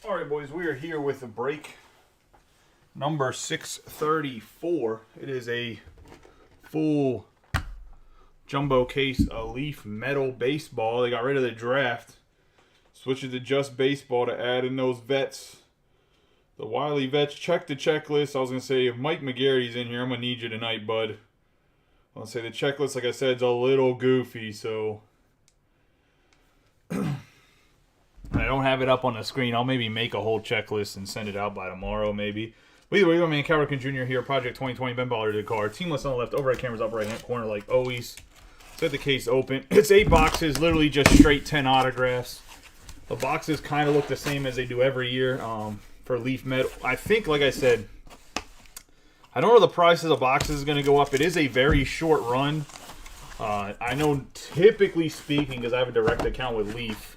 All right, boys, we are here with the break number 634. It is a full jumbo case of Leaf Metal Baseball. They got rid of the draft, switched it to just baseball to add in those vets. The Wiley vets. Check the checklist. I was going to say, if Mike McGarry's in here, I'm going to need you tonight, bud. I'll say the checklist, like I said, is a little goofy, so I don't have it up on the screen. I'll maybe make a whole checklist and send it out by tomorrow, maybe. But either way, my man Cal Ripken Jr. here, Project 2020, Ben Baller did card. Teamless on the left, overhead cameras up right hand corner like always. Set the case open. It's 8 boxes, literally just straight 10 autographs. The boxes kind of look the same as they do every year for Leaf Metal. I think, like I said, I don't know the price of the boxes is going to go up. It is a very short run. I know, typically speaking, because I have a direct account with Leaf,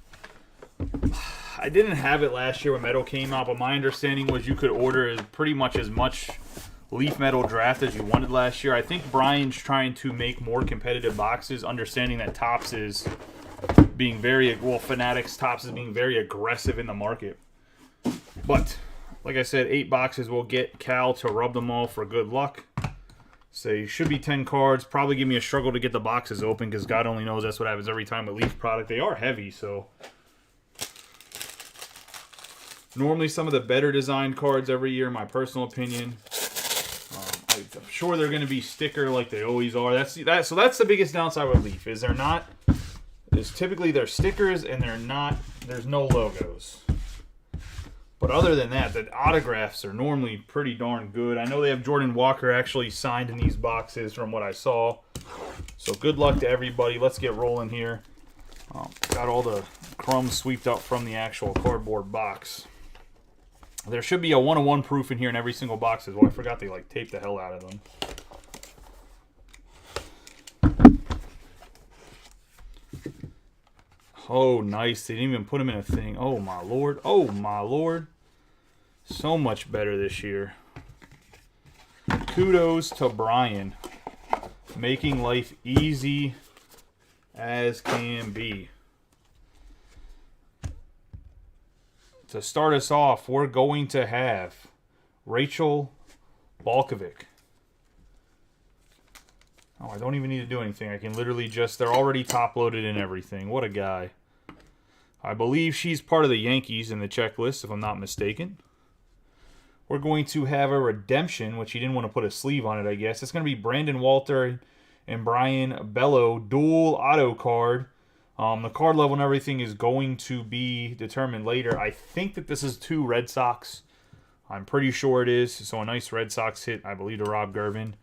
I didn't have it last year when Metal came out, but my understanding was you could order pretty much as much Leaf Metal draft as you wanted last year. I think Brian's trying to make more competitive boxes, understanding that Topps is being Fanatics Topps is being very aggressive in the market. But, like I said, 8 boxes will get Cal to rub them all for good luck. So should be 10 cards. Probably give me a struggle to get the boxes open because God only knows that's what happens every time with Leaf product. They are heavy, so normally some of the better designed cards every year, in my personal opinion. I'm sure they're going to be sticker like they always are. So that's the biggest downside with Leaf is typically they're stickers and there's no logos. But other than that, the autographs are normally pretty darn good. I know they have Jordan Walker actually signed in these boxes from what I saw. So good luck to everybody. Let's get rolling here. Got all the crumbs swept up from the actual cardboard box. There should be a 101 proof in here in every single box as well. I forgot they taped the hell out of them. Oh, nice. They didn't even put them in a thing. Oh, my Lord. Oh, my Lord. So much better this year. Kudos to Brian. Making life easy as can be. To start us off, we're going to have Rachel Balkovic. Oh, I don't even need to do anything. I can literally they're already top-loaded and everything. What a guy. I believe she's part of the Yankees in the checklist, if I'm not mistaken. We're going to have a redemption, which he didn't want to put a sleeve on it, I guess. It's going to be Brandon Walter and Brian Bello, dual auto card. The card level and everything is going to be determined later. I think that this is 2 Red Sox. I'm pretty sure it is. So a nice Red Sox hit, I believe, to Rob Gervin.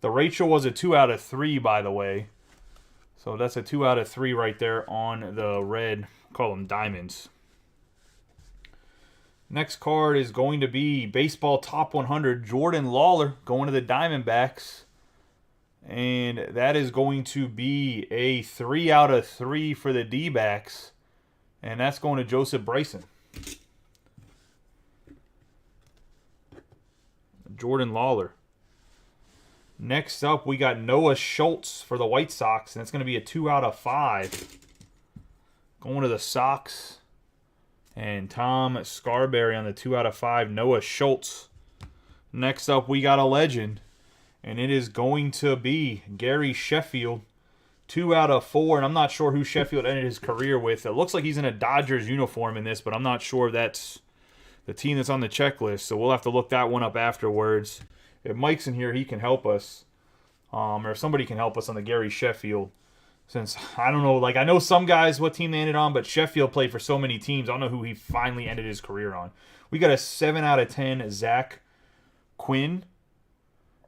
The Rachel was a 2 out of 3, by the way. So that's a 2 out of 3 right there on the red. Call them diamonds. Next card is going to be Baseball Top 100. Jordan Lawler going to the Diamondbacks. And that is going to be a 3 out of 3 for the D-backs. And that's going to Joseph Bryson. Jordan Lawler. Next up, we got Noah Schultz for the White Sox. And that's going to be a 2 out of 5. Going to the Sox. And Tom Scarberry on the 2 out of 5. Noah Schultz. Next up, we got a legend. And it is going to be Gary Sheffield. 2 out of 4. And I'm not sure who Sheffield ended his career with. It looks like he's in a Dodgers uniform in this, but I'm not sure if that's the team that's on the checklist. So we'll have to look that one up afterwards. If Mike's in here, he can help us. Or somebody can help us on the Gary Sheffield. Since, I don't know, I know some guys what team they ended on, but Sheffield played for so many teams. I don't know who he finally ended his career on. We got a 7 out of 10 Zach Quinn.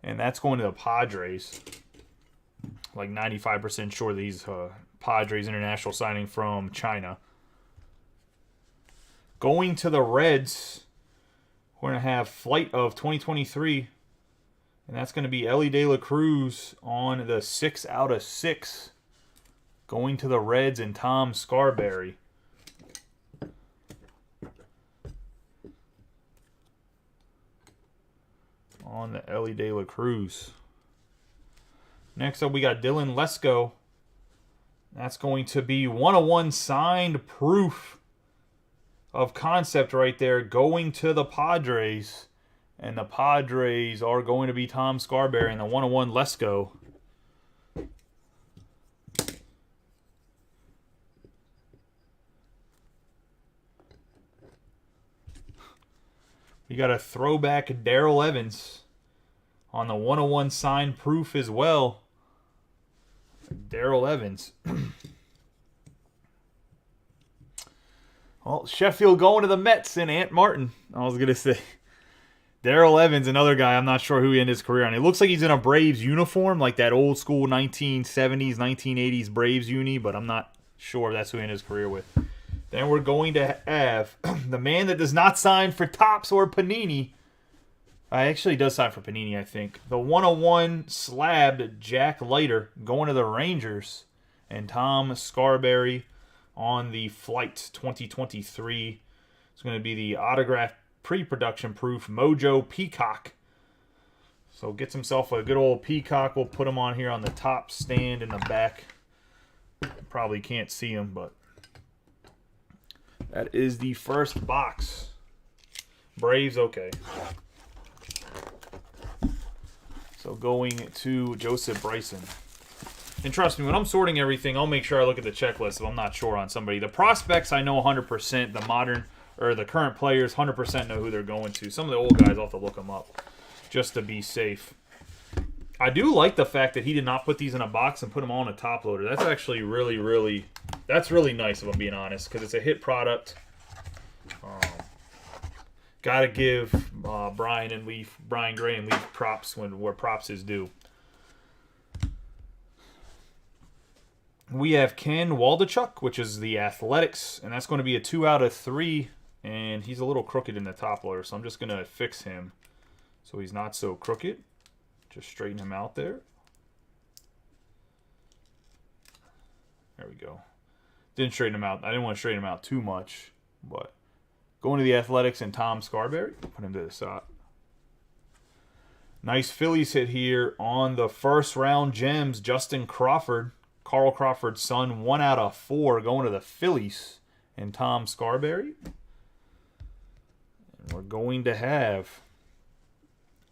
And that's going to the Padres. 95% sure these Padres international signing from China. Going to the Reds, we're going to have Flight of 2023. And that's going to be Elly De La Cruz on the 6 out of 6. Going to the Reds and Tom Scarberry. On the Elly De La Cruz. Next up, we got Dylan Lesko. That's going to be 101 signed proof of concept right there going to the Padres. And the Padres are going to be Tom Scarberry and the 101 Lesko. We got a throwback Darrell Evans on the 101 sign proof as well. Darrell Evans. Well, Sheffield going to the Mets and Ant Martin. I was going to say. Darrell Evans, another guy, I'm not sure who he ended his career on. It looks like he's in a Braves uniform, like that old school 1970s, 1980s Braves uni, but I'm not sure if that's who he ended his career with. Then we're going to have the man that does not sign for Topps or Panini. Actually does sign for Panini, I think. The 101 slabbed Jack Leiter going to the Rangers. And Tom Scarberry on the Flight 2023. It's going to be the autograph pre-production proof Mojo Peacock. So gets himself a good old Peacock. We'll put him on here on the top stand in the back. Probably can't see him, but that is the first box. Braves, okay. So going to Joseph Bryson. And trust me, when I'm sorting everything, I'll make sure I look at the checklist if I'm not sure on somebody. The prospects, I know 100%. The modern, or the current players, 100% know who they're going to. Some of the old guys, I'll have to look them up just to be safe. I do like the fact that he did not put these in a box and put them all in a top loader. That's actually really nice, if I'm being honest, because it's a hit product. Got to give Brian Gray and Leaf props where props is due. We have Ken Waldichuk, which is the Athletics, and that's going to be a 2 out of 3, and he's a little crooked in the top loader, so I'm just going to fix him so he's not so crooked. Just straighten him out there. There we go. Didn't straighten him out. I didn't want to straighten him out too much, but going to the Athletics and Tom Scarberry. Put him to the side. Nice Phillies hit here on the first round gems. Justin Crawford, Carl Crawford's son, 1 out of 4 going to the Phillies and Tom Scarberry. And we're going to have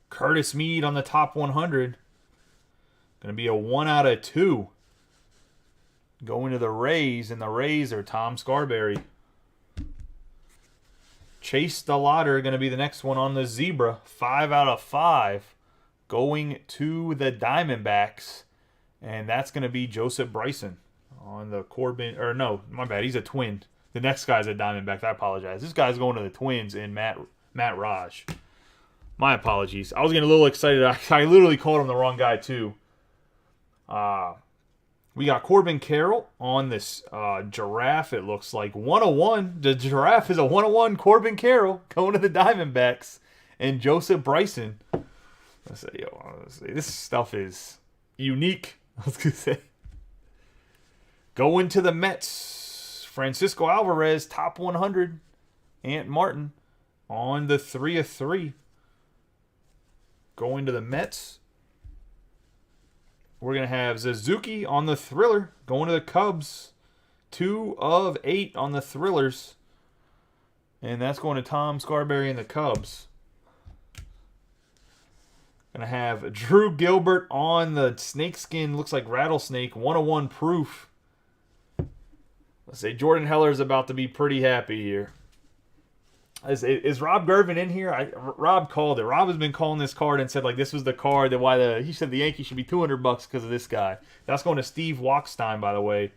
Curtis Mead on the top 100. Going to be a 1 out of 2 going to the Rays, and the Rays are Tom Scarberry. Chase DeLauder going to be the next one on the Zebra. 5 out of 5 going to the Diamondbacks. And that's going to be Joseph Bryson on the Corbin. Or no, my bad. He's a Twin. The next guy's a Diamondback. I apologize. This guy's going to the Twins and Matt Raj. My apologies. I was getting a little excited. I literally called him the wrong guy too. We got Corbin Carroll on this Giraffe, it looks like. 101. The Giraffe is a 101 Corbin Carroll going to the Diamondbacks. And Joseph Bryson. Let's say, this stuff is unique. I was going to say. Going to the Mets. Francisco Alvarez, top 100. Ant Martin on the 3 of 3. Going to the Mets. We're going to have Suzuki on the Thriller. Going to the Cubs. 2 of 8 on the Thrillers. And that's going to Tom Scarberry and the Cubs. Going to have Drew Gilbert on the snakeskin. Looks like rattlesnake. 101 proof. Let's say Jordan Heller is about to be pretty happy here. Is Rob Gervin in here? Rob called it. Rob has been calling this card and said like this was the card that he said the Yankees should be $200 because of this guy. That's going to Steve Walkstein, by the way.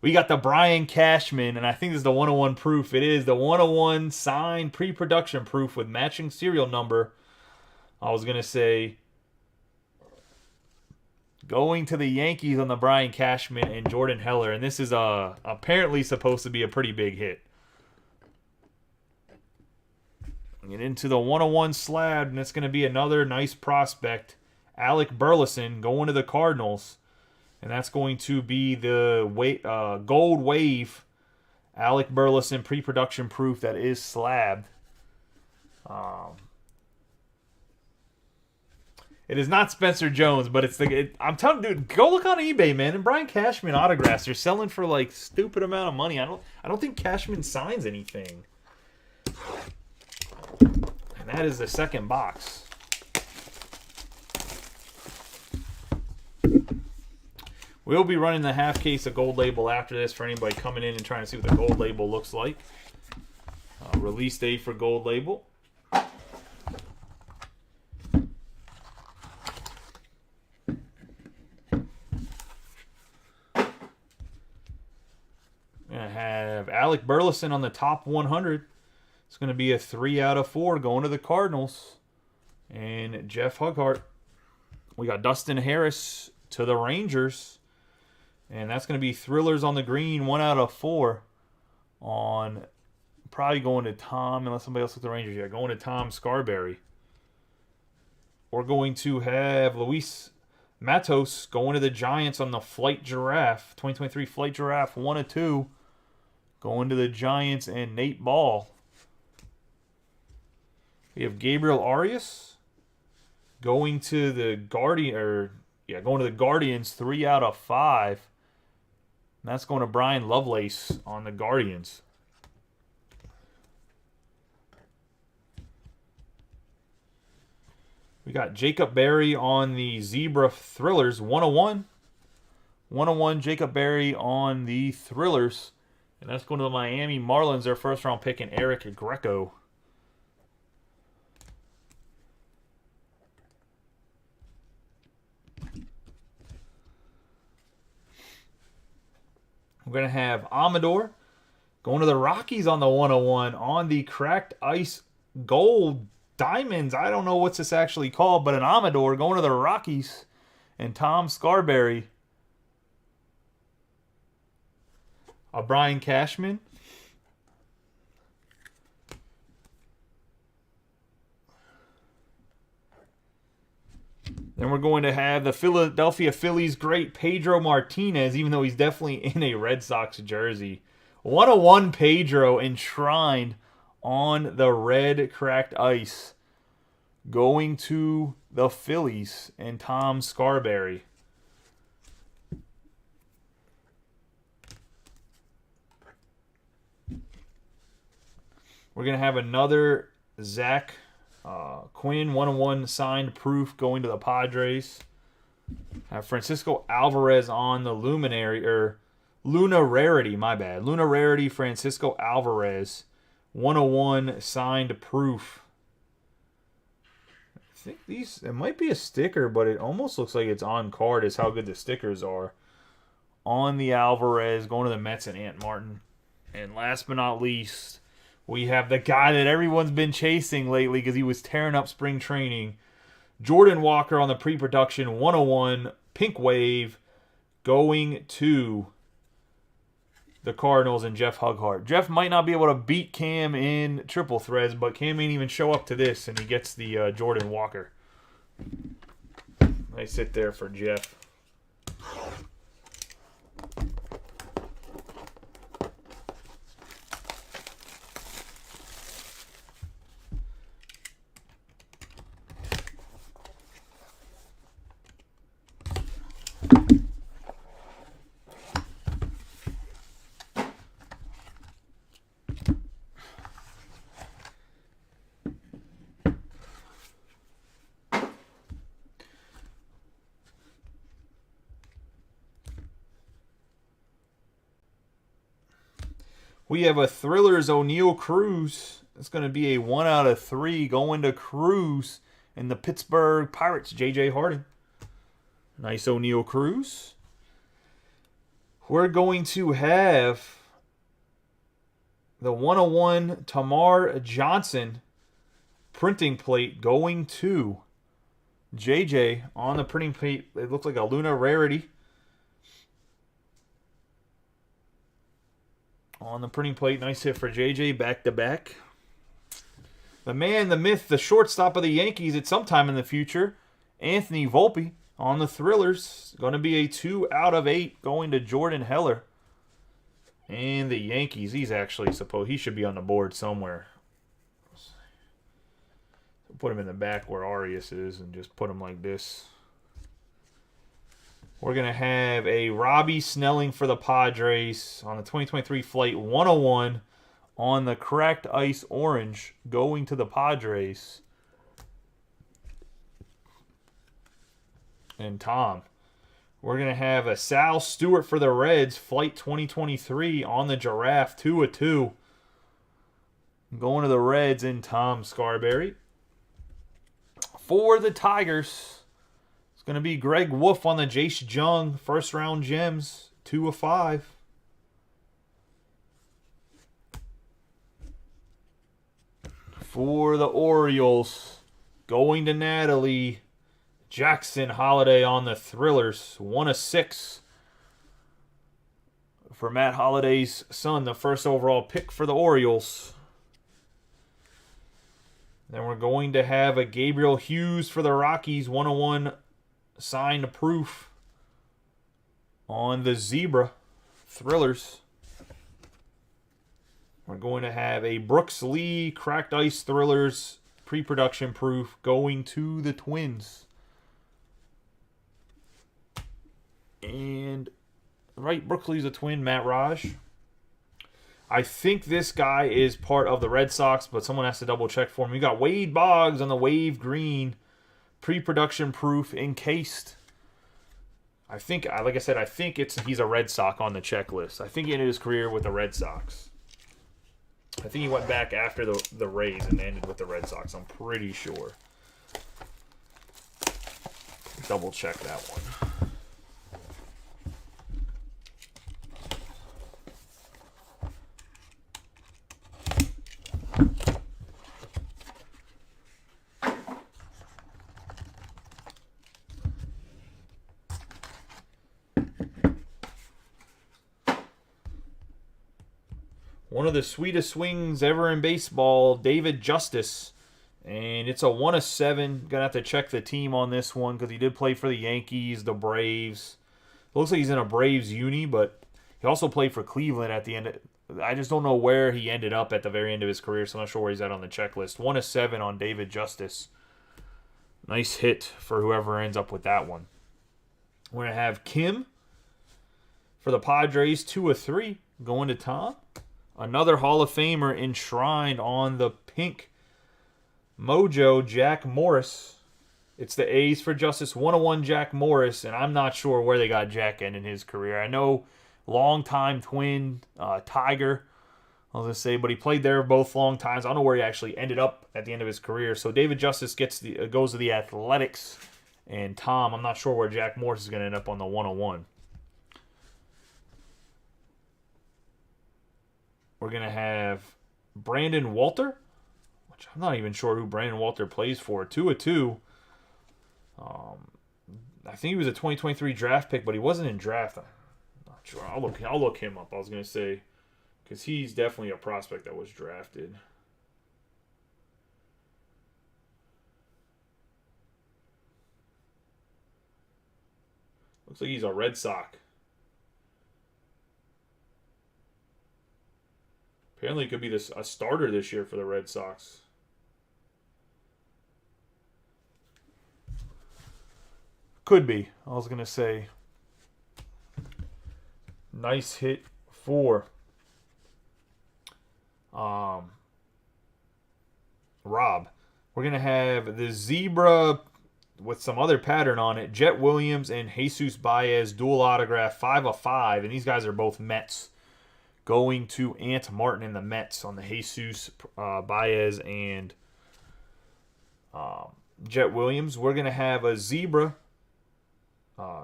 We got the Brian Cashman, and I think this is the 101 proof. It is the 101 signed pre-production proof with matching serial number. I was gonna say going to the Yankees on the Brian Cashman and Jordan Heller, and this is apparently supposed to be a pretty big hit. Get into the 101 slab, and it's going to be another nice prospect. Alec Burleson going to the Cardinals. And that's going to be the Gold Wave Alec Burleson pre-production proof that is slabbed. It is not Spencer Jones, but it's I'm telling you, dude, go look on eBay, man. And Brian Cashman autographs, they're selling for like stupid amount of money. I don't think Cashman signs anything. And that is the second box. We'll be running the half case of Gold Label after this for anybody coming in and trying to see what the Gold Label looks like. Release date for Gold Label. I have Alec Burleson on the top 100. It's going to be a 3 out of 4 going to the Cardinals. And Jeff Hughart. We got Dustin Harris to the Rangers. And that's going to be Thrillers on the green, 1 out of 4. On probably going to Tom, unless somebody else took the Rangers. Yeah, going to Tom Scarberry. We're going to have Luis Matos going to the Giants on the Flight Giraffe. 2023 Flight Giraffe, 1 of 2. Going to the Giants and Nate Ball. We have Gabriel Arias going to the Guardians, 3 out of 5. And that's going to Brian Lovelace on the Guardians. We got Jacob Berry on the Zebra Thrillers, 101. 101 Jacob Berry on the Thrillers. And that's going to the Miami Marlins, their first round pick, and Eric Greco. We're going to have Amador going to the Rockies on the 101 on the Cracked Ice Gold Diamonds. I don't know what's this actually called, but an Amador going to the Rockies. And Tom Scarberry. A Brian Cashman. Then we're going to have the Philadelphia Phillies great Pedro Martinez, even though he's definitely in a Red Sox jersey. 101 Pedro enshrined on the red cracked ice. Going to the Phillies and Tom Scarberry. We're going to have another Zach Quinn 101 signed proof going to the Padres. Have Francisco Alvarez on the Luna Rarity, my bad. Luna Rarity, Francisco Alvarez 101 signed proof. I think it might be a sticker, but it almost looks like it's on card is how good the stickers are. On the Alvarez, going to the Mets and Ant Martin. And last but not least, we have the guy that everyone's been chasing lately because he was tearing up spring training. Jordan Walker on the pre-production 101 Pink Wave going to the Cardinals and Jeff Hughart. Jeff might not be able to beat Cam in triple threads, but Cam ain't even show up to this, and he gets the Jordan Walker. Nice hit there for Jeff. We have a Thrillers O'Neal Cruz. It's going to be a 1 out of 3 going to Cruz and the Pittsburgh Pirates, J.J. Harden. Nice O'Neal Cruz. We're going to have the 101 Tamar Johnson printing plate going to J.J. on the printing plate. It looks like a Luna Rarity. On the printing plate, nice hit for JJ, back to back. The man, the myth, the shortstop of the Yankees at some time in the future, Anthony Volpe on the Thrillers. Going to be a 2 out of 8 going to Jordan Heller. And the Yankees, he should be on the board somewhere. Put him in the back where Arias is and just put him like this. We're going to have a Robbie Snelling for the Padres on the 2023 Flight 101 on the cracked ice orange going to the Padres. And Tom. We're going to have a Sal Stewart for the Reds, Flight 2023 on the Giraffe, 2/2. Going to the Reds in Tom Scarberry. For the Tigers, it's going to be Greg Wolf on the Jace Jung, first round gems, 2/5. For the Orioles, going to Natalie, Jackson Holiday on the Thrillers, 1/6. For Matt Holliday's son, the first overall pick for the Orioles. Then we're going to have a Gabriel Hughes for the Rockies, 1/1 signed proof on the Zebra Thrillers. We're going to have a Brooks Lee Cracked Ice Thrillers pre-production proof going to the Twins. And right, Brooks Lee's a Twin, Matt Raj. I think this guy is part of the Red Sox, but someone has to double check for him. We got Wade Boggs on the Wave Green pre-production proof encased. I think, like I said, I think he's a Red Sox on the checklist. I think he ended his career with the Red Sox. I think he went back after the Rays and ended with the Red Sox. I'm pretty sure. Double check that one. One of the sweetest swings ever in baseball, David Justice. And it's a 1/7. Gonna have to check the team on this one because he did play for the Yankees, the Braves. It looks like he's in a Braves uni, but he also played for Cleveland at the end. I just don't know where he ended up at the very end of his career, so I'm not sure where he's at on the checklist. 1/7 on David Justice. Nice hit for whoever ends up with that one. We're gonna have Kim for the Padres, 2/3, going to Tom. Another Hall of Famer enshrined on the pink mojo, Jack Morris. It's the A's for Justice, 1/1 Jack Morris, and I'm not sure where they got Jack ending his career. I know longtime Twin, Tiger, I was going to say, but he played there both long times. I don't know where he actually ended up at the end of his career. So David Justice goes to the Athletics, and Tom, I'm not sure where Jack Morris is going to end up on the 1/1. We're going to have Brandon Walter, which I'm not even sure who Brandon Walter plays for. 2/2. I think he was a 2023 draft pick, but he wasn't in draft. I'm not sure. I'll look him up. I was going to say, because he's definitely a prospect that was drafted. Looks like he's a Red Sox. Apparently, he could be a starter this year for the Red Sox. Could be. I was going to say. Nice hit for Rob. We're going to have the Zebra with some other pattern on it. Jet Williams and Jesus Baez dual autograph, 5/5. And these guys are both Mets. Going to Ant Martin and the Mets on the Jesus Baez and Jet Williams. We're going to have a Zebra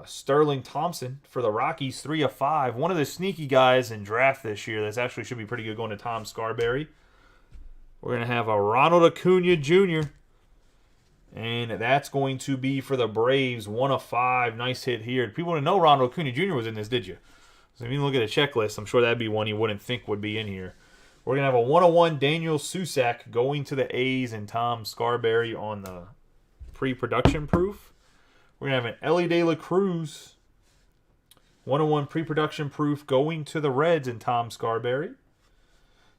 Sterling Thompson for the Rockies, 3/5. One of the sneaky guys in draft this year that's actually should be pretty good, going to Tom Scarberry. We're going to have a Ronald Acuna Jr. And that's going to be for the Braves, 1/5. Nice hit here. People didn't know Ronald Acuna Jr. was in this, did you? So if you look at a checklist, I'm sure that'd be one you wouldn't think would be in here. We're going to have a 1/1 Daniel Susac going to the A's and Tom Scarberry on the pre-production proof. We're going to have an Elly De La Cruz 1/1 pre-production proof going to the Reds and Tom Scarberry.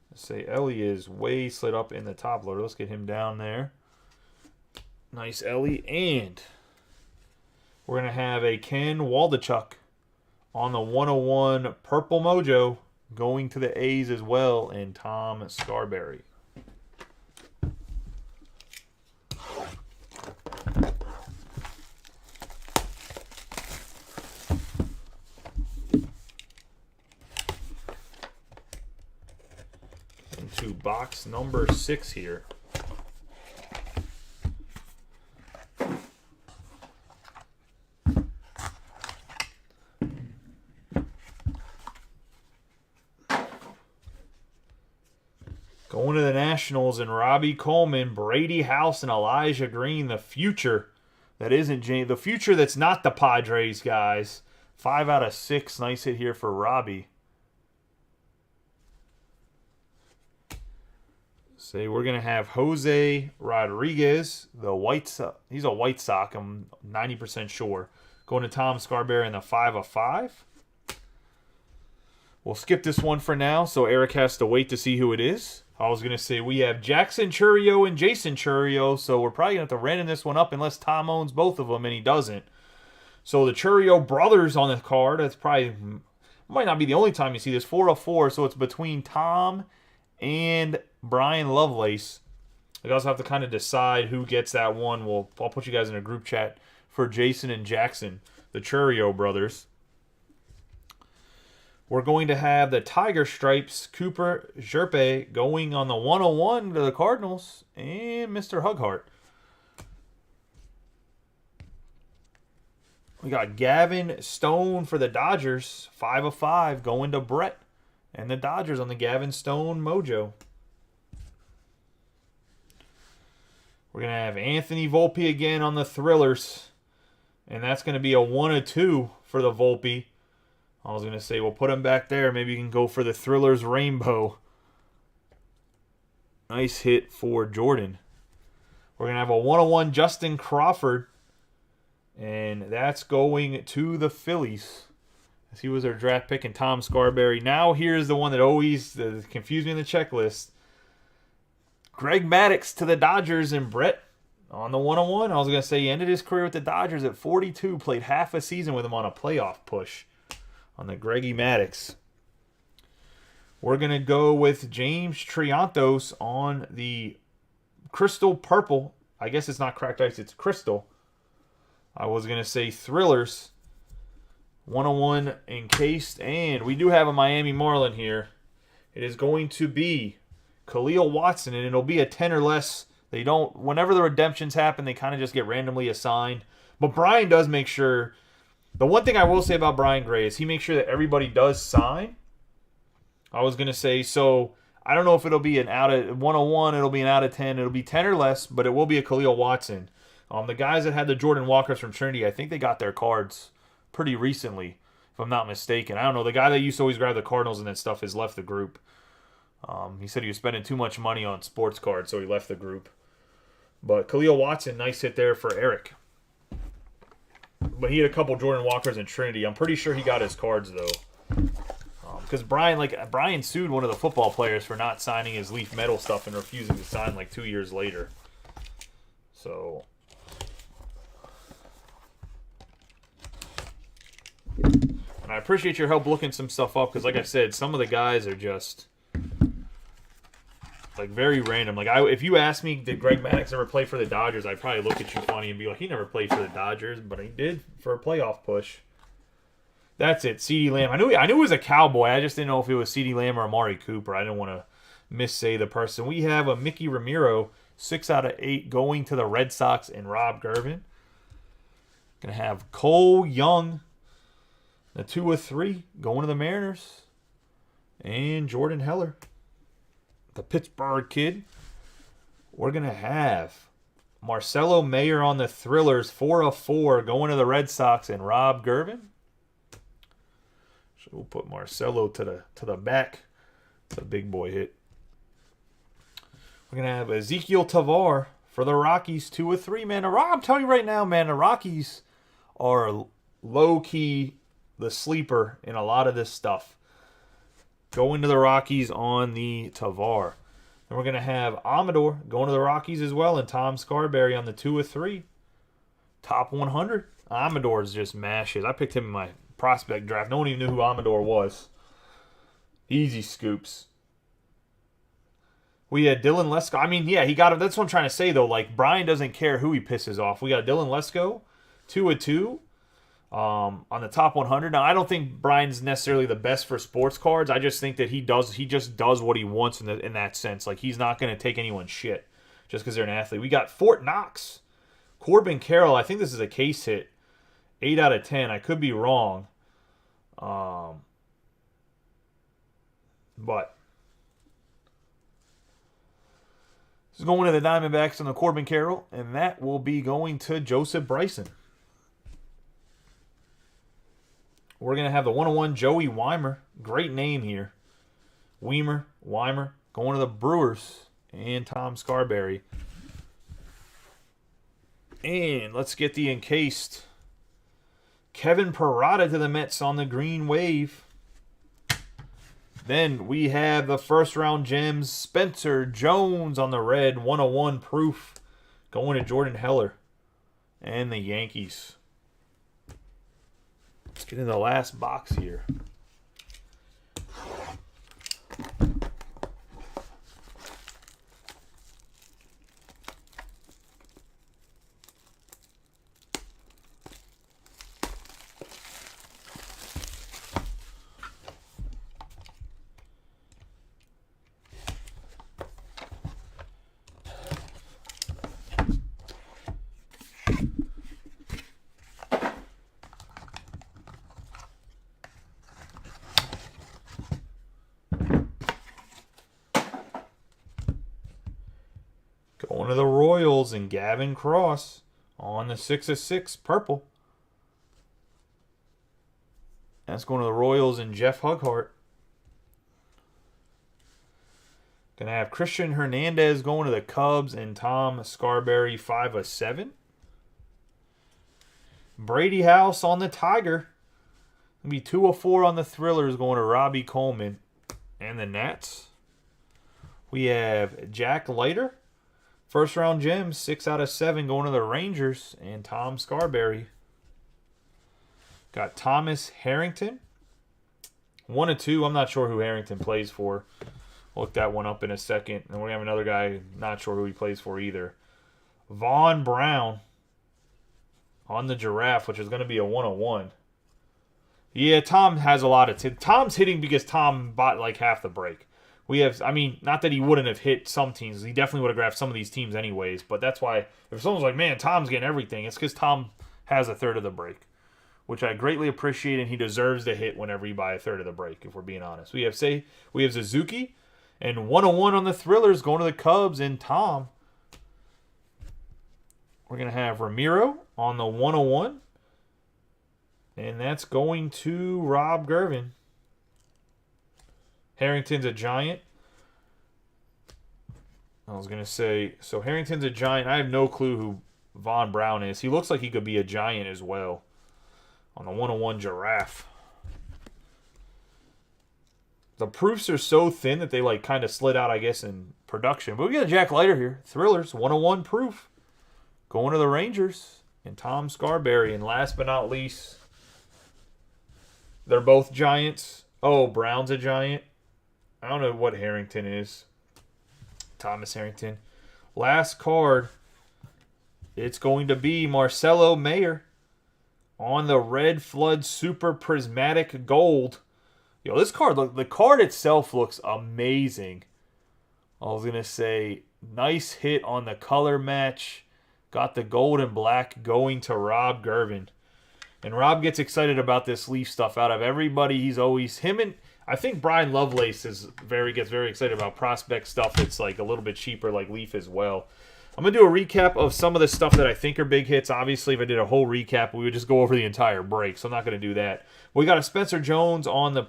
Let's say Elly is way slid up in the top loader. Let's get him down there. Nice Elly. And we're going to have a Ken Waldichuk on the 1/1 Purple Mojo going to the A's as well, and Tom Scarberry. Into box number 6 here. Going to the Nationals and Robbie Coleman, Brady House, and Elijah Green. The future that isn't James. The future that's not the Padres, guys. 5 out of 6. Nice hit here for Robbie. Say we're going to have Jose Rodriguez, the White Sox. He's a White Sox, I'm 90% sure. Going to Tom Scarberry in the 5 of 5. We'll skip this one for now, so Eric has to wait to see who it is. I was going to say we have Jackson Chourio and Jason Chourio, so we're probably going to have to random this one up unless Tom owns both of them, and he doesn't. So the Chourio brothers on the card. That's probably, might not be the only time you see this. 4 of 4, so it's between Tom and Brian Lovelace. You guys have to kind of decide who gets that one. I'll put you guys in a group chat for Jason and Jackson, the Chourio brothers. We're going to have the Tiger Stripes, Cooper Jerpe, going on the 101 to the Cardinals, and Mr. Hughart. We got Gavin Stone for the Dodgers, 5 of 5, going to Brett and the Dodgers on the Gavin Stone mojo. We're going to have Anthony Volpe again on the Thrillers, and that's going to be a 1 of 2 for the Volpe. I was going to say, we'll put him back there. Maybe you can go for the Thrillers Rainbow. Nice hit for Jordan. We're going to have a 101 Justin Crawford. And that's going to the Phillies. As he was our draft pick, and Tom Scarberry. Now here's the one that always confused me in the checklist. Greg Maddux to the Dodgers, and Brett on the 101. I was going to say he ended his career with the Dodgers at 42. Played half a season with him on a playoff push. On the Greggy Maddux. We're going to go with James Triantos on the Crystal Purple. I guess it's not cracked ice, it's Crystal. I was going to say Thrillers. 101 encased. And we do have a Miami Marlin here. It is going to be Khalil Watson, and it'll be a 10 or less. They don't, whenever the redemptions happen, they kind of just get randomly assigned. But Brian does make sure. The one thing I will say about Brian Gray is he makes sure that everybody does sign. I was going to say, so I don't know if it'll be an out of 101, it'll be an out of 10, it'll be 10 or less, but it will be a Khalil Watson. The guys that had the Jordan Walkers from Trinity, I think they got their cards pretty recently, if I'm not mistaken. I don't know. The guy that used to always grab the Cardinals and that stuff has left the group. He said he was spending too much money on sports cards, so he left the group. But Khalil Watson, nice hit there for Eric. But he had a couple Jordan Walkers in Trinity. I'm pretty sure he got his cards, though. Because Brian sued one of the football players for not signing his Leaf Metal stuff and refusing to sign like 2 years later. So, and I appreciate your help looking some stuff up, because like I said, some of the guys are just like very random. Like if you asked me, did Greg Maddux ever play for the Dodgers, I'd probably look at you funny and be like, he never played for the Dodgers, but he did for a playoff push. That's it. CeeDee Lamb. I knew it was a Cowboy. I just didn't know if it was CeeDee Lamb or Amari Cooper. I didn't want to missay the person. We have a Mickey Ramiro, 6 out of 8, going to the Red Sox, and Rob Gervin. Gonna have Cole Young, the 2 of 3, going to the Mariners, and Jordan Heller, the Pittsburgh kid. We're going to have Marcelo Mayer on the Thrillers, 4 of 4, going to the Red Sox, and Rob Gervin. So we'll put Marcelo to the back. It's a big boy hit. We're going to have Ezekiel Tavar for the Rockies, 2 of 3, man. I'm telling you right now, man, the Rockies are low-key the sleeper in a lot of this stuff. Going to the Rockies on the Tavar. Then we're going to have Amador going to the Rockies as well, and Tom Scarberry on the 2 of 3. Top 100. Amador's just mashes. I picked him in my prospect draft. No one even knew who Amador was. Easy scoops. We had Dylan Lesko. I mean, yeah, he got it. That's what I'm trying to say, though. Like, Brian doesn't care who he pisses off. We got Dylan Lesko, 2/2 on the top 100. Now, I don't think Brian's necessarily the best for sports cards. I just think that he just does what he wants in that sense. Like, he's not going to take anyone's shit just because they're an athlete. We got Fort Knox, Corbin Carroll. I think this is a case hit. 8 out of 10. I could be wrong. But this is going to the Diamondbacks on the Corbin Carroll, and that will be going to Joseph Bryson. We're going to have the 101 Joey Weimer. Great name here. Weimer, going to the Brewers, and Tom Scarberry. And let's get the encased Kevin Parada to the Mets on the green wave. Then we have the first round gems, Spencer Jones on the red, 101 proof, going to Jordan Heller and the Yankees. Let's get into the last box here. Going to the Royals and Gavin Cross on the 6/6 purple. That's going to the Royals and Jeff Hughart. Gonna have Christian Hernandez going to the Cubs and Tom Scarberry 5/7. Brady House on the Tiger. Gonna be 2/4 on the Thrillers going to Robbie Coleman and the Nats. We have Jack Leiter. First round gems, 6 out of 7 going to the Rangers and Tom Scarberry. Got Thomas Harrington. 1/2. I'm not sure who Harrington plays for. I'll look that one up in a second. And we have another guy, not sure who he plays for either. Vaughn Brown on the Giraffe, which is going to be a 1/1. Yeah, Tom has a lot of... Tom's hitting because Tom bought like half the break. We have, I mean, not that he wouldn't have hit some teams. He definitely would have grabbed some of these teams anyways. But that's why, if someone's like, man, Tom's getting everything, it's because Tom has a third of the break, which I greatly appreciate, and he deserves to hit whenever you buy a third of the break, if we're being honest. We have Suzuki, and 1/1 on the Thrillers going to the Cubs and Tom. We're going to have Ramiro on the 1/1, and that's going to Rob Gervin. Harrington's a Giant. I was going to say, so Harrington's a Giant. I have no clue who Vaughn Brown is. He looks like he could be a Giant as well on the 1/1 Giraffe. The proofs are so thin that they like kind of slid out, I guess, in production. But we got a Jack Leiter here. Thrillers, 1/1 proof. Going to the Rangers and Tom Scarberry. And last but not least, they're both Giants. Oh, Brown's a Giant. I don't know what Harrington is. Thomas Harrington. Last card. It's going to be Marcelo Mayer on the Red Flood Super Prismatic Gold. Yo, this card, look, the card itself looks amazing. I was going to say, nice hit on the color match. Got the gold and black going to Rob Gervin. And Rob gets excited about this Leaf stuff. Out of everybody, he's always... Him and... I think Brian Lovelace gets very excited about prospect stuff that's like a little bit cheaper, like Leaf as well. I'm going to do a recap of some of the stuff that I think are big hits. Obviously, if I did a whole recap, we would just go over the entire break, so I'm not going to do that. We got a Spencer Jones on the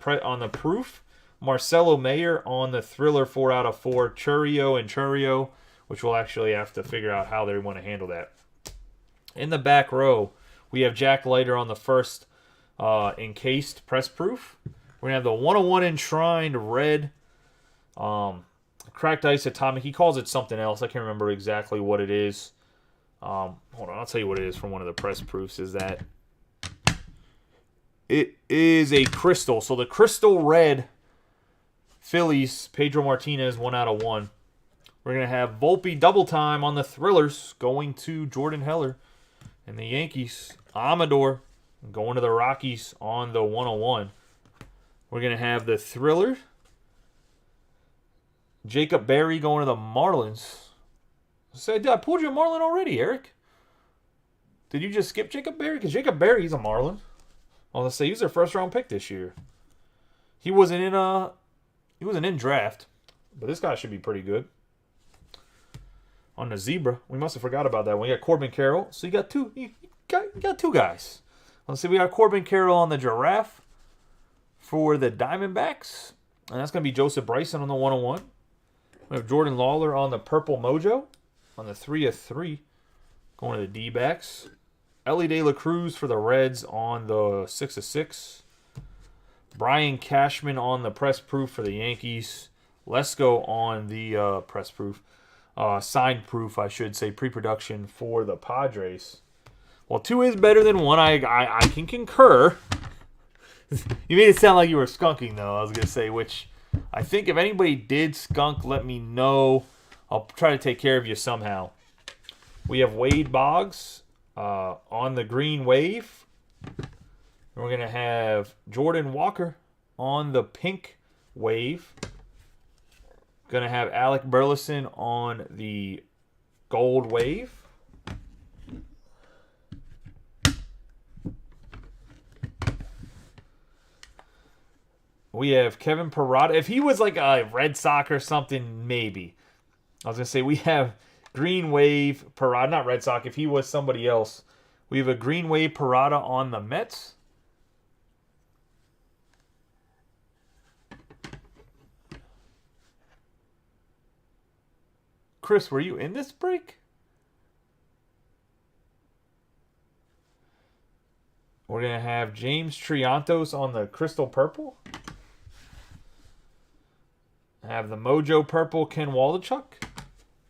proof, Marcelo Mayer on the Thriller 4/4, Churio, which we'll actually have to figure out how they want to handle that. In the back row, we have Jack Leiter on the first encased press proof. We're going to have the 1/1 enshrined red cracked ice atomic. He calls it something else. I can't remember exactly what it is. Hold on, I'll tell you what it is from one of the press proofs. Is that it is a crystal. So the crystal red Phillies, Pedro Martinez, 1/1. We're going to have Volpe double time on the Thrillers going to Jordan Heller. And the Yankees, Amador going to the Rockies on the 1/1. We're going to have the Thriller, Jacob Berry going to the Marlins. I pulled you a Marlin already, Eric. Did you just skip Jacob Berry? Because Jacob Berry, he's a Marlin. Well, let's say he was their first round pick this year. He wasn't in draft, but this guy should be pretty good. On the Zebra, we must have forgot about that one. You got Corbin Carroll, so you got two. You got two guys. Let's see, we got Corbin Carroll on the Giraffe for the Diamondbacks, and that's going to be Joseph Bryson on the 1/1. We have Jordan Lawler on the Purple Mojo on the 3/3, going to the D-backs. Ellie De La Cruz for the Reds on the 6/6. Brian Cashman on the Press Proof for the Yankees. Lesko on the Press Proof. Signed proof, I should say, pre-production for the Padres. Well, 2 is better than 1. I can concur. You made it sound like you were skunking, though, I was going to say, which I think if anybody did skunk, let me know. I'll try to take care of you somehow. We have Wade Boggs on the Green Wave. We're going to have Jordan Walker on the Pink Wave. Going to have Alec Burleson on the Gold Wave. We have Kevin Parada. If he was like a Red Sox or something, maybe. I was going to say we have Green Wave Parada. Not Red Sox. If he was somebody else. We have a Green Wave Parada on the Mets. Chris, were you in this break? We're going to have James Triantos on the Crystal Purple. Have the Mojo Purple Ken Waldichuk.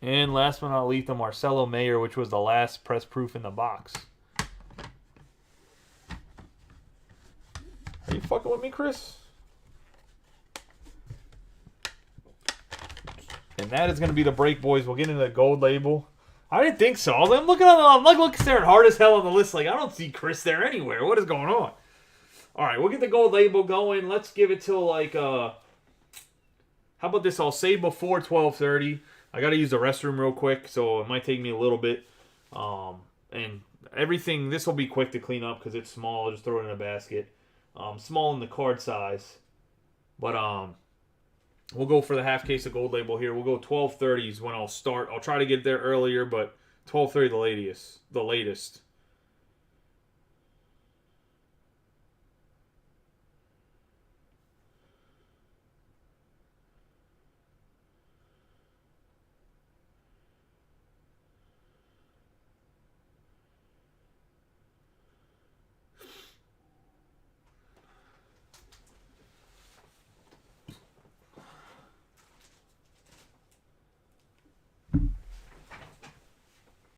And last but not least, the Marcelo Mayer, which was the last press proof in the box. Are you fucking with me, Chris? And that is going to be the break, boys. We'll get into the gold label. I didn't think so. I'm looking staring hard as hell on the list. Like, I don't see Chris there anywhere. What is going on? All right, we'll get the gold label going. Let's give it till like, how about this? I'll say before 12:30. I got to use the restroom real quick, so it might take me a little bit. And everything, this will be quick to clean up because it's small. I'll just throw it in a basket. Small in the card size. But, we'll go for the half case of gold label here. We'll go 12:30 is when I'll start. I'll try to get there earlier, but 12:30 the latest.